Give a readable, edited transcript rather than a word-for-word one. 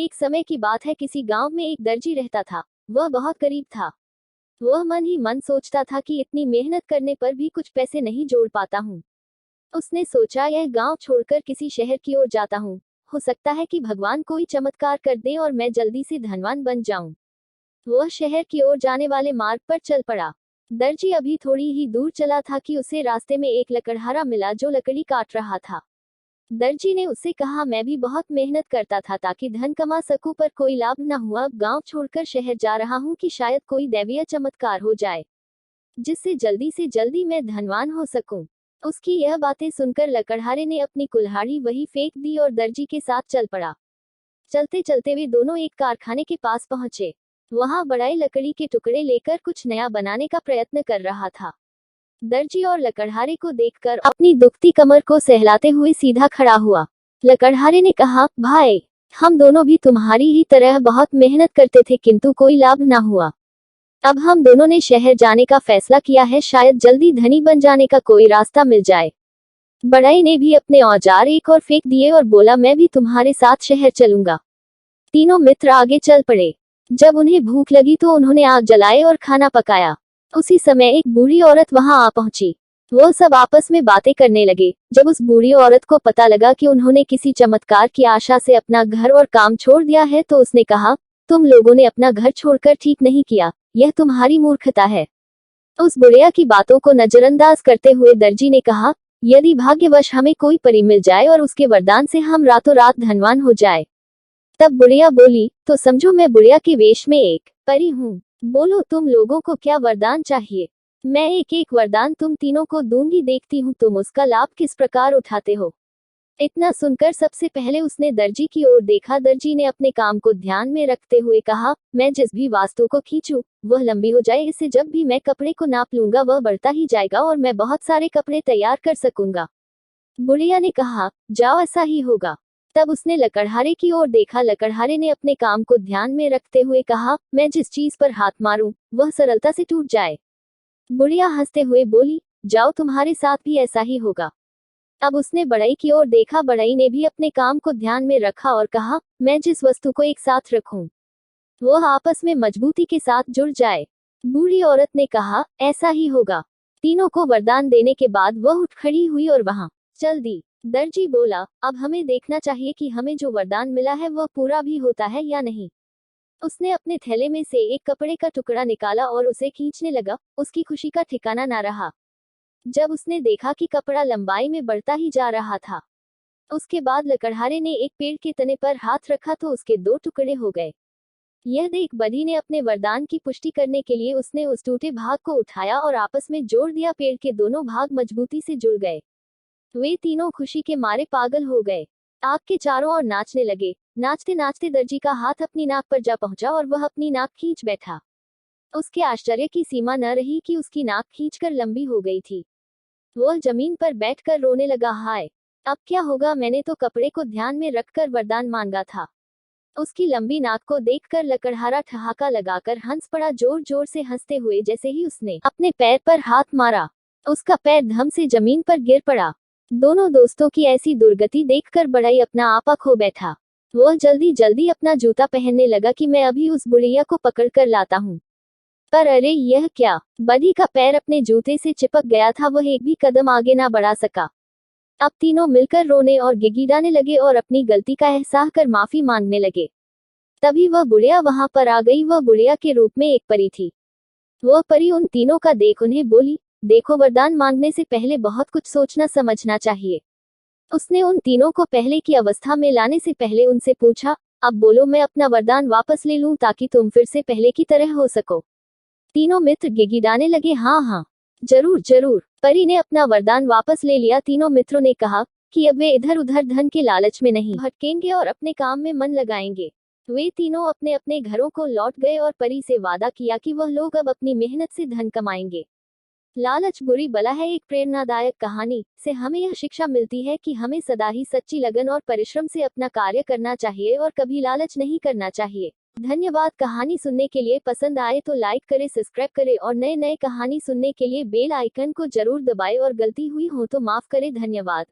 एक समय की बात है, किसी गांव में एक दर्जी रहता था। वह बहुत गरीब था। वह मन ही मन सोचता था कि इतनी मेहनत करने पर भी कुछ पैसे नहीं जोड़ पाता हूँ। उसने सोचा, यह गांव छोड़कर किसी शहर की ओर जाता हूँ। हो सकता है कि भगवान कोई चमत्कार कर दे और मैं जल्दी से धनवान बन जाऊं। वह शहर की ओर जाने वाले मार्ग पर चल पड़ा। दर्जी अभी थोड़ी ही दूर चला था कि उसे रास्ते में एक लकड़हारा मिला जो लकड़ी काट रहा था। दर्जी ने उससे कहा, मैं भी बहुत मेहनत करता था ताकि धन कमा सकूं, पर कोई लाभ न हुआ। अब गांव छोड़कर शहर जा रहा हूं कि शायद कोई दैवीय चमत्कार हो जाए जिससे जल्दी से जल्दी मैं धनवान हो सकूं। उसकी यह बातें सुनकर लकड़हारे ने अपनी कुल्हाड़ी वहीं फेंक दी और दर्जी के साथ चल पड़ा। चलते चलते वे दोनों एक कारखाने के पास पहुंचे। वहां बड़ाई लकड़ी के टुकड़े लेकर कुछ नया बनाने का प्रयत्न कर रहा था। दर्जी और लकड़हारे को देखकर अपनी दुखती कमर को सहलाते हुए सीधा खड़ा हुआ। लकड़हारे ने कहा, भाई, हम दोनों भी तुम्हारी ही तरह बहुत मेहनत करते थे किंतु कोई लाभ ना हुआ। अब हम दोनों ने शहर जाने का फैसला किया है, शायद जल्दी धनी बन जाने का कोई रास्ता मिल जाए। बड़ाई ने भी अपने औजार एक और फेंक दिए और बोला, मैं भी तुम्हारे साथ शहर चलूंगा। तीनों मित्र आगे चल पड़े। जब उन्हें भूख लगी तो उन्होंने आग जलाए और खाना पकाया। उसी समय एक बूढ़ी औरत वहां आ पहुंची। वो सब आपस में बातें करने लगे। जब उस बूढ़ी औरत को पता लगा कि उन्होंने किसी चमत्कार की आशा से अपना घर और काम छोड़ दिया है तो उसने कहा, तुम लोगों ने अपना घर छोड़कर ठीक नहीं किया, यह तुम्हारी मूर्खता है। उस बुढ़िया की बातों को नजरअंदाज करते हुए दर्जी ने कहा, यदि भाग्यवश हमें कोई परी मिल जाए और उसके वरदान से हम रातों रात धनवान हो जाए। तब बुढ़िया बोली, तो समझो मैं बुढ़िया के वेश में एक परी हूँ। बोलो, तुम लोगों को क्या वरदान चाहिए? मैं एक एक वरदान तुम तीनों को दूंगी, देखती हूँ तुम उसका लाभ किस प्रकार उठाते हो। इतना सुनकर सबसे पहले उसने दर्जी की ओर देखा। दर्जी ने अपने काम को ध्यान में रखते हुए कहा, मैं जिस भी वास्तु को खींचूं वह लंबी हो जाए, इससे जब भी मैं कपड़े को नाप लूंगा वह बढ़ता ही जाएगा और मैं बहुत सारे कपड़े तैयार कर सकूंगा। बुढ़िया ने कहा, जाओ, ऐसा ही होगा। तब उसने लकड़हारे की ओर देखा। लकड़हारे ने अपने काम को ध्यान में रखते हुए कहा, मैं जिस चीज पर हाथ मारूं वह सरलता से टूट जाए। बुढ़िया हंसते हुए बोली, जाओ, तुम्हारे साथ भी ऐसा ही होगा। अब उसने बढ़ई की ओर देखा। बढ़ई ने भी अपने काम को ध्यान में रखा और कहा, मैं जिस वस्तु को एक साथ रखूं वह आपस में मजबूती के साथ जुड़ जाए। बूढ़ी औरत ने कहा, ऐसा ही होगा। तीनों को वरदान देने के बाद वह उठ खड़ी हुई और वहां चल दी। दर्जी बोला, अब हमें देखना चाहिए कि हमें जो वरदान मिला है वह पूरा भी होता है या नहीं। उसने अपने थैले में से एक कपड़े का टुकड़ा निकाला और उसे खींचने लगा। उसकी खुशी का ठिकाना न रहा जब उसने देखा कि कपड़ा लंबाई में बढ़ता ही जा रहा था। उसके बाद लकड़हारे ने एक पेड़ के तने पर हाथ रखा तो उसके दो टुकड़े हो गए। यह देख बधी ने अपने वरदान की पुष्टि करने के लिए उसने उस टूटे भाग को उठाया और आपस में जोड़ दिया। पेड़ के दोनों भाग मजबूती से जुड़ गए। वे तीनों खुशी के मारे पागल हो गए। आग के चारों ओर नाचने लगे। नाचते नाचते दर्जी का हाथ अपनी नाक पर जा पहुंचा और वह अपनी नाक खींच बैठा। उसके आश्चर्य की सीमा न रही कि उसकी नाक खींचकर लंबी हो गई थी। वह जमीन पर बैठकर रोने लगा, हाय, अब क्या होगा? मैंने तो कपड़े को ध्यान में रखकर वरदान मांगा था। उसकी लंबी नाक को देखकर लकड़हारा ठहाका लगाकर हंस पड़ा, जोर जोर से हंसते हुए। जैसे ही उसने अपने पैर पर हाथ मारा उसका पैर धम से जमीन पर गिर पड़ा। दोनों दोस्तों की ऐसी दुर्गति देखकर बढ़ई अपना आपा खो बैठा। वह जल्दी जल्दी अपना जूता पहनने लगा कि मैं अभी उस बुढ़िया को पकड़ कर लाता हूँ। पर अरे, यह क्या? बधी का पैर अपने जूते से चिपक गया था। वह एक भी कदम आगे ना बढ़ा सका। अब तीनों मिलकर रोने और गिड़गिड़ाने लगे और अपनी गलती का एहसास कर माफी मांगने लगे। तभी वह बुढ़िया वहां पर आ गई। वह बुढ़िया के रूप में एक परी थी। वह परी उन तीनों का देख उन्हें बोली, देखो, वरदान मांगने से पहले बहुत कुछ सोचना समझना चाहिए। उसने उन तीनों को पहले की अवस्था में लाने से पहले उनसे पूछा, अब बोलो, मैं अपना वरदान वापस ले लूं ताकि तुम फिर से पहले की तरह हो सको। तीनों मित्र गिड़गिड़ाने लगे, हाँ हाँ, जरूर जरूर। परी ने अपना वरदान वापस ले लिया। तीनों मित्रों ने कहा कि अब वे इधर उधर धन के लालच में नहीं भटकेंगे और अपने काम में मन लगाएंगे। वे तीनों अपने अपने घरों को लौट गए और परी से वादा किया कि वह लोग अब अपनी मेहनत से धन कमाएंगे। लालच बुरी बला है। एक प्रेरणादायक कहानी से हमें यह शिक्षा मिलती है कि हमें सदा ही सच्ची लगन और परिश्रम से अपना कार्य करना चाहिए और कभी लालच नहीं करना चाहिए। धन्यवाद। कहानी सुनने के लिए पसंद आए तो लाइक करें, सब्सक्राइब करें और नए नए कहानी सुनने के लिए बेल आइकन को जरूर दबाएं और गलती हुई हो तो माफ करें। धन्यवाद।